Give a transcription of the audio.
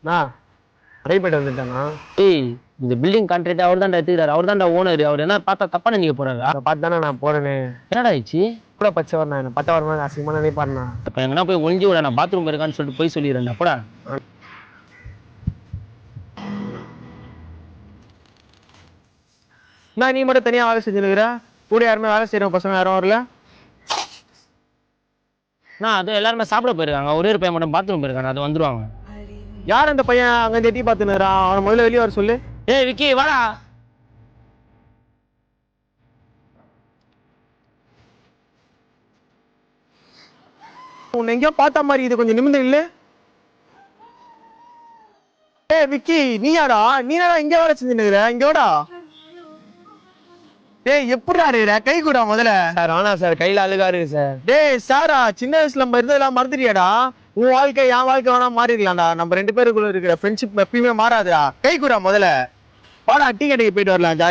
நான் ரைப்பேட் வந்துட்டேண்ணா. ஏய் இந்த பில்டிங் கான்ட்ராக்ட் அவர் தான் எடுத்துக்கிறாரு. அவர் தான் ஓனர். அவர் என்ன பார்த்தா தப்பா நினைக்க போறாரா? அதை பார்த்து தானே நான் போறேனே. என்னடா ஆயிடுச்சு? கூட பச்சை வரணும் என்ன பட்ட வரணும் அசிங்கமா நினைப்பாருண்ணா. இப்போ எங்கன்னா போய் ஒளிஞ்சு விட, நான் பாத்ரூம் இருக்கான்னு சொல்லிட்டு போய் சொல்லிடுறேன். அப்படா நான் நீ மட்டும் தனியா வேலை செஞ்சுருக்கிற, கூட யாருமே வேலை செய்யறவங்க பசங்க யாரும் வரல. நான் அது எல்லாருமே சாப்பிட போயிருக்காங்க. ஒரே ஒரு பையன் மட்டும் பாத்ரூம் போயிருக்காங்க. அது வந்துருவாங்க. யார் அந்த பையன் அங்க எட்டி பார்த்துனுறா? அவனை முதல்ல வெளியே வர சொல்லு. ஏய் விக்கி வாடா. உன்னை எங்கேயோ பார்த்த மாதிரி இது கொஞ்சம் நிமிர்ந்து இல்ல. ஏய் விக்கி, நீயாடா? நீனாடா இங்க வேலை செஞ்சுனுக்குற? இங்க வாடா. டேய் எப்படிடா இருக்கிற? கை கூடா முதல்ல. சார் ஆனா சார் கையில அழுகா இருக்கு சார். டேய் சாரா, சின்ன வயசுல நம்ம இருந்ததெல்லாம் மறந்துட்டியாடா? உன் வாழ்க்கை என் வாழ்க்கை வேணா மாறிடலாம்டா. நம்ம 2 பேருக்குள்ள இருக்கிற ஃப்ரெண்ட்ஷிப் எப்பயுமே மாறாதுடா. கை கூடா முதல்ல. வாடா டீ கடைக்கு போயிட்டு வரலாம்.